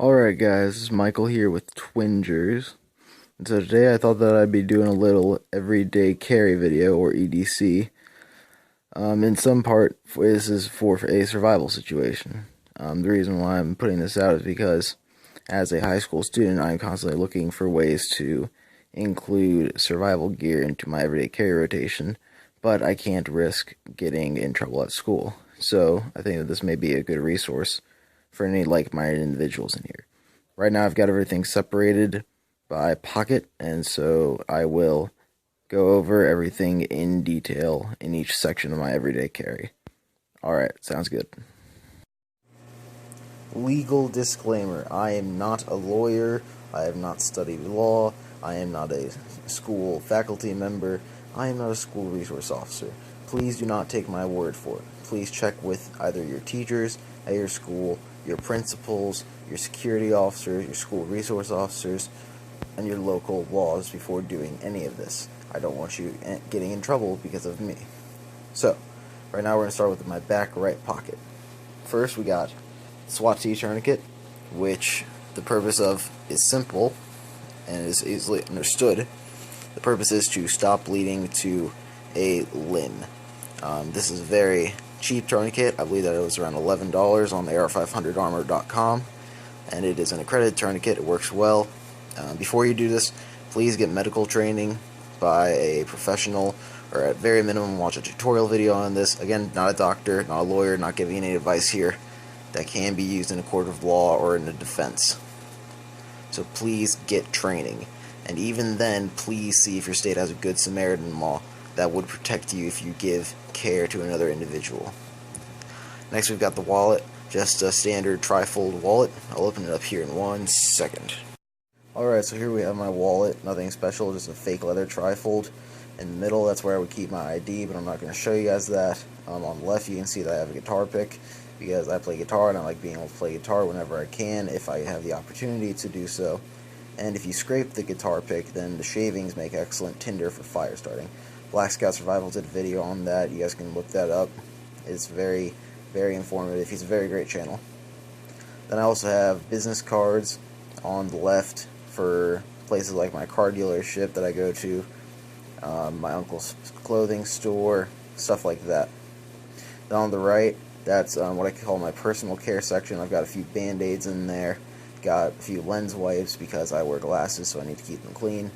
Alright guys, this is Michael here with Twingers. And so today I thought that I'd be doing a little everyday carry video, or EDC. In some part, this is for a survival situation. The reason why I'm putting this out is because as a high school student, I'm constantly looking for ways to include survival gear into my everyday carry rotation, but I can't risk getting in trouble at school. So I think that this may be a good resource for any like-minded individuals in here. Right now I've got everything separated by pocket, and so I will go over everything in detail in each section of my everyday carry. Alright, sounds good. Legal disclaimer: I am not a lawyer, I have not studied law, I am not a school faculty member, I am not a school resource officer. Please do not take my word for it. Please check with either your teachers at your school, your principals, your security officers, your school resource officers, and your local laws before doing any of this. I don't want you getting in trouble because of me. So, right now we're going to start with my back right pocket. First, we got SWAT T tourniquet, which the purpose of is simple and is easily understood. The purpose is to stop bleeding to a limb. This is a very cheap tourniquet. I believe that it was around $11 on the AR500armor.com, and it is an accredited tourniquet. It works well. Before you do this, please get medical training by a professional, or at very minimum watch a tutorial video on this. Again, not a doctor, not a lawyer, not giving any advice here. That can be used in a court of law or in a defense. So please get training. And even then, please see if your state has a Good Samaritan law that would protect you if you give care to another individual. Next, we've got the wallet. Just a standard trifold wallet. I'll open it up here in 1 second. Alright, so here we have my wallet. Nothing special, just a fake leather trifold. In the middle, that's where I would keep my ID, but I'm not going to show you guys that. On the left, you can see that I have a guitar pick, because I play guitar and I like being able to play guitar whenever I can, if I have the opportunity to do so. And if you scrape the guitar pick, then the shavings make excellent tinder for fire starting. Black Scout Survival did a video on that. You guys can look that up. It's very, very informative. He's a very great channel. Then I also have business cards on the left for places like my car dealership that I go to, my uncle's clothing store, stuff like that. Then on the right, that's what I call my personal care section. I've got a few band-aids in there, got a few lens wipes because I wear glasses, so I need to keep them clean.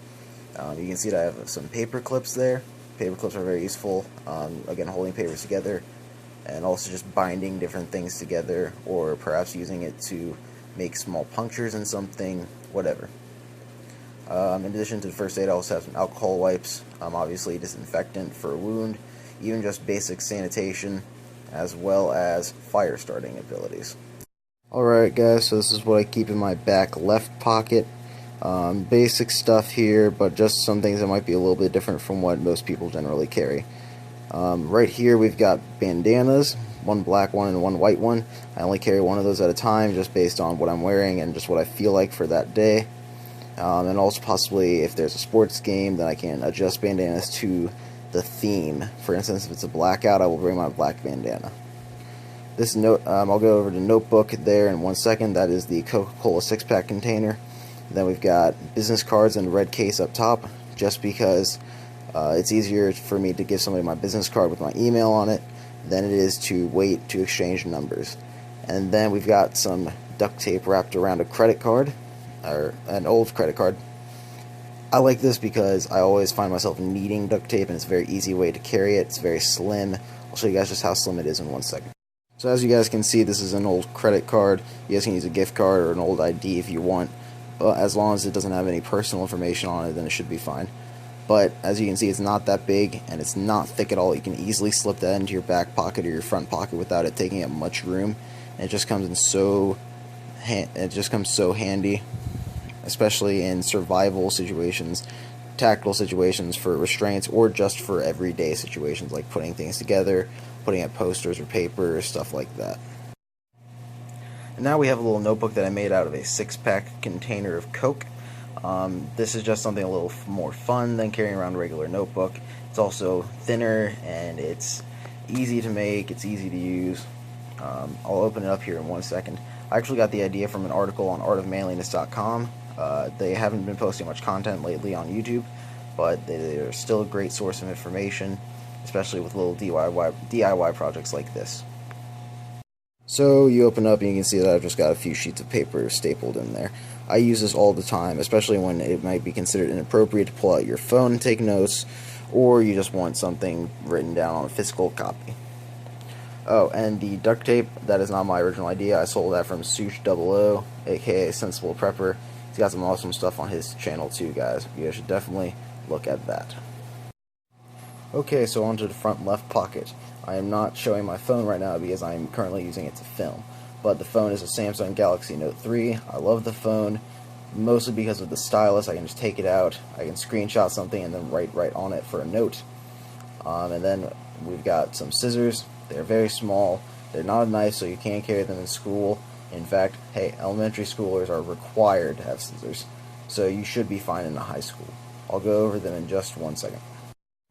You can see that I have some paper clips there. Paper clips are very useful, again, holding papers together, and also just binding different things together, or perhaps using it to make small punctures in something, whatever. In addition to the first aid, I also have some alcohol wipes, obviously disinfectant for a wound, even just basic sanitation, as well as fire starting abilities. Alright guys, so this is what I keep in my back left pocket. Basic stuff here, but just some things that might be a little bit different from what most people generally carry. Right here we've got bandanas, one black one and one white one. I only carry one of those at a time, just based on what I'm wearing and just what I feel like for that day. And also possibly if there's a sports game, then I can adjust bandanas to the theme. For instance, if it's a blackout, I will bring my black bandana. This note, I'll go over to notebook there in 1 second. That is the Coca-Cola 6-pack container. Then we've got business cards in the red case up top, just because it's easier for me to give somebody my business card with my email on it than it is to wait to exchange numbers. And then we've got some duct tape wrapped around a credit card, or an old credit card. I like this because I always find myself needing duct tape, and it's a very easy way to carry it. It's very slim. I'll show you guys just how slim it is in 1 second. So as you guys can see, this is an old credit card. You guys can use a gift card or an old ID if you want, but as long as it doesn't have any personal information on it, then it should be fine. But as you can see, it's not that big, and it's not thick at all. You can easily slip that into your back pocket or your front pocket without it taking up much room, and it just comes in so handy, especially in survival situations, tactical situations for restraints, or just for everyday situations like putting things together, putting up posters or paper, stuff like that. And now we have a little notebook that I made out of a 6-pack container of Coke. This is just something a little more fun than carrying around a regular notebook. It's also thinner, and it's easy to make, it's easy to use. I'll open it up here in 1 second. I actually got the idea from an article on artofmanliness.com. They haven't been posting much content lately on YouTube, but they're still a great source of information, especially with little DIY projects like this. So you open up and you can see that I've just got a few sheets of paper stapled in there. I use this all the time, especially when it might be considered inappropriate to pull out your phone and take notes, or you just want something written down on a physical copy. Oh, and the duct tape, that is not my original idea. I sold that from Such00, aka Sensible Prepper. He's got some awesome stuff on his channel too, guys. You guys should definitely look at that. Okay, so onto the front left pocket. I am not showing my phone right now because I am currently using it to film. But the phone is a Samsung Galaxy Note 3. I love the phone, mostly because of the stylus. I can just take it out, I can screenshot something and then write right on it for a note. And then we've got some scissors. They're very small. They're not a knife, so you can't carry them in school. In fact, hey, elementary schoolers are required to have scissors, so you should be fine in a high school. I'll go over them in just 1 second.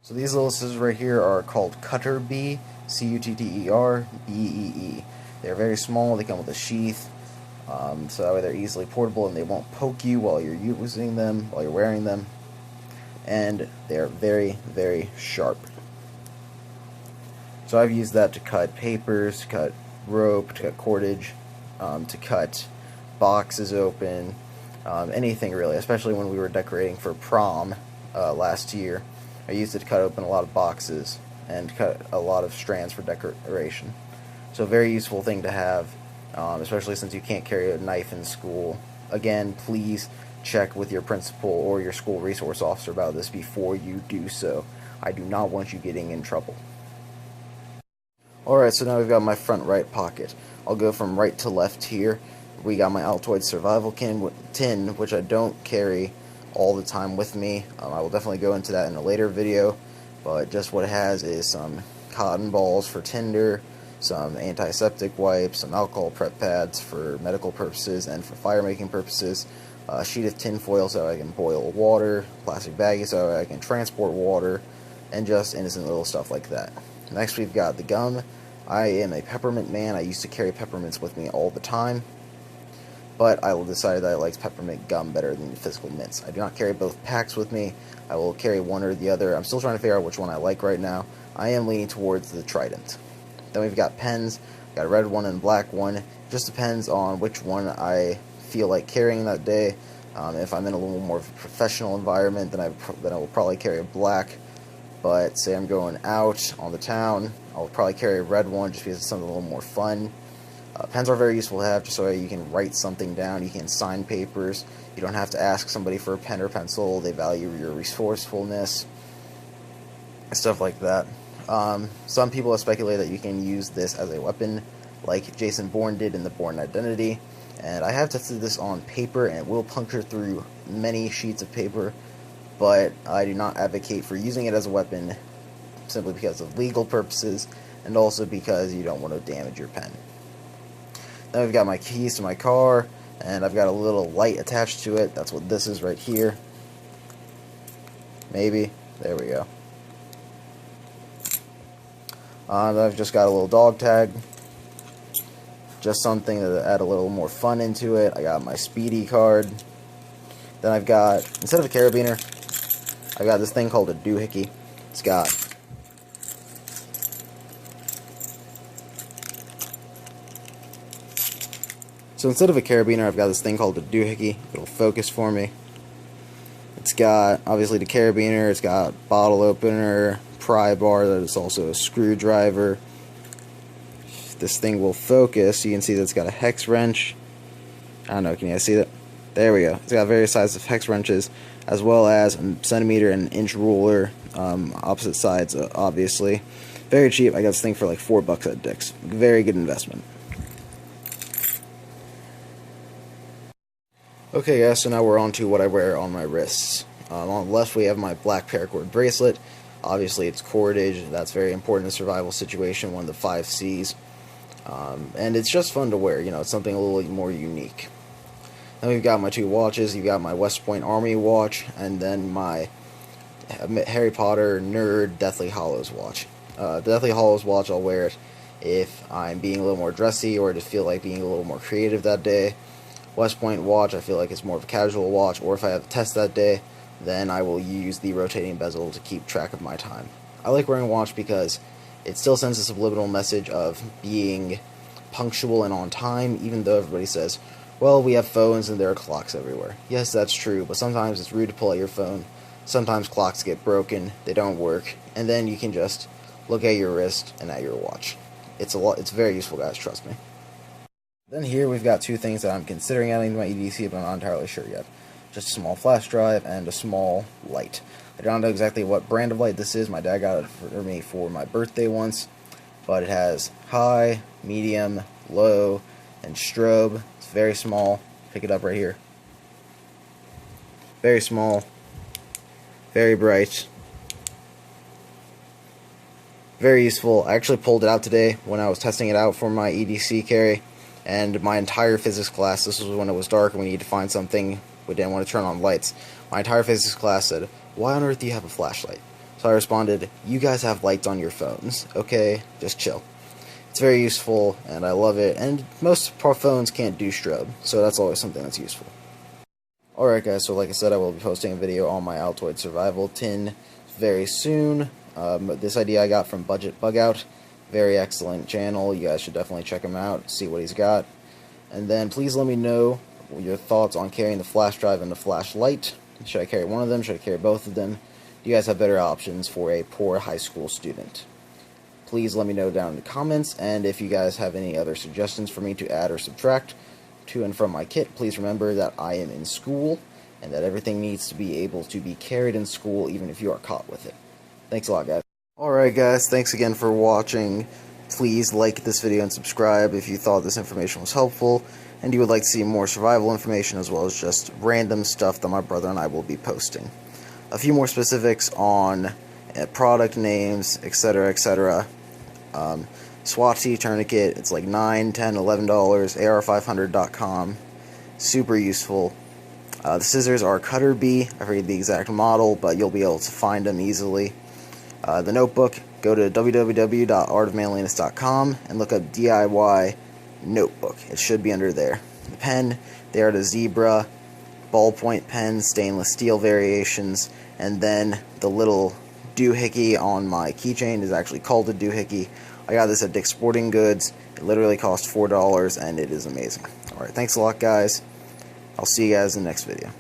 So these little scissors right here are called Cutter Bee, Cutterbee. They're very small. They come with a sheath, so that way they're easily portable and they won't poke you while you're using them, while you're wearing them. And they're very, very sharp. So I've used that to cut papers, to cut rope, to cut cordage, to cut boxes open, anything really, especially when we were decorating for prom last year. I used it to cut open a lot of boxes and cut a lot of strands for decoration. So a very useful thing to have, especially since you can't carry a knife in school. Again, please check with your principal or your school resource officer about this before you do so. I do not want you getting in trouble. Alright, so now we've got my front right pocket. I'll go from right to left here. We got my Altoid survival tin, which I don't carry all the time with me. I will definitely go into that in a later video, but just what it has is some cotton balls for tinder, some antiseptic wipes, some alcohol prep pads for medical purposes and for fire making purposes, a sheet of tin foil so I can boil water, plastic baggies so I can transport water, and just innocent little stuff like that. Next we've got the gum. I am a peppermint man. I used to carry peppermints with me all the time, but I will decide that I like peppermint gum better than the physical mints. I do not carry both packs with me. I will carry one or the other. I'm still trying to figure out which one I like right now. I am leaning towards the Trident. Then we've got pens. We've got a red one and a black one. Just depends on which one I feel like carrying that day. If I'm in a little more professional environment, then I will probably carry a black. But say I'm going out on the town, I'll probably carry a red one just because it's something a little more fun. Pens are very useful to have just so you can write something down, you can sign papers, you don't have to ask somebody for a pen or pencil, they value your resourcefulness, stuff like that. Some people have speculated that you can use this as a weapon, like Jason Bourne did in The Bourne Identity, and I have tested this on paper and it will puncture through many sheets of paper, but I do not advocate for using it as a weapon simply because of legal purposes and also because you don't want to damage your pen. Then I've got my keys to my car, and I've got a little light attached to it. That's what this is right here. Maybe. There we go. I've just got a little dog tag. Just something to add a little more fun into it. I got my Speedy card. Then I've got, instead of a carabiner, I've got this thing called a doohickey. It's got So instead of a carabiner, I've got this thing called a doohickey. It'll focus for me. It's got, obviously, the carabiner. It's got bottle opener, pry bar. That is also a screwdriver. This thing will focus. You can see that it's got a hex wrench. I don't know, can you guys see that? There we go. It's got various sizes of hex wrenches, as well as a centimeter and an inch ruler. Opposite sides, obviously. Very cheap. I got this thing for like $4 at Dick's. Very good investment. Okay guys, so now we're on to what I wear on my wrists. On the left we have my black paracord bracelet. Obviously it's cordage, that's very important in a survival situation, one of the 5 C's. And it's just fun to wear, you know, it's something a little more unique. Then we've got my 2 watches. You've got my West Point Army watch, and then my Harry Potter nerd Deathly Hallows watch. The Deathly Hallows watch, I'll wear it If I'm being a little more dressy or just feel like being a little more creative that day. West Point watch, I feel like it's more of a casual watch, or if I have a test that day, then I will use the rotating bezel to keep track of my time. I like wearing a watch because it still sends a subliminal message of being punctual and on time, even though everybody says, well, we have phones and there are clocks everywhere. Yes, that's true, but sometimes it's rude to pull out your phone. Sometimes clocks get broken, they don't work, and then you can just look at your wrist and at your watch. It's very useful, guys, trust me. Then here we've got two things that I'm considering adding to my EDC, but I'm not entirely sure yet. Just a small flash drive and a small light. I don't know exactly what brand of light this is. My dad got it for me for my birthday once, but it has high, medium, low, and strobe. It's very small. Pick it up right here. Very small, very bright, very useful. I actually pulled it out today when I was testing it out for my EDC carry, and my entire physics class, this was when it was dark and we needed to find something, we didn't want to turn on lights. My entire physics class said, why on earth do you have a flashlight? So I responded, you guys have lights on your phones, okay? Just chill. It's very useful, and I love it, and most phones can't do strobe, so that's always something that's useful. Alright guys, so like I said, I will be posting a video on my Altoid Survival tin very soon. This idea I got from Budget Bug Out. Very excellent channel. You guys should definitely check him out, see what he's got. And then please let me know your thoughts on carrying the flash drive and the flashlight. Should I carry one of them? Should I carry both of them? Do you guys have better options for a poor high school student? Please let me know down in the comments, and if you guys have any other suggestions for me to add or subtract to and from my kit, please remember that I am in school, and that everything needs to be able to be carried in school even if you are caught with it. Thanks a lot, guys. Alright guys, thanks again for watching. Please like this video and subscribe if you thought this information was helpful, and you would like to see more survival information as well as just random stuff that my brother and I will be posting. A few more specifics on product names, etc., etc. SWAT-C tourniquet, it's like $9, $10, $11, ar500.com, super useful. The scissors are Cutter B, I forget the exact model, but you'll be able to find them easily. The notebook, go to www.artofmanliness.com and look up DIY notebook, it should be under there. The pen, they are the Zebra ballpoint pen, stainless steel variations, and then the little doohickey on my keychain is actually called a doohickey. I got this at Dick's Sporting Goods. It literally cost $4 and it is amazing. Alright, thanks a lot guys. I'll see you guys in the next video.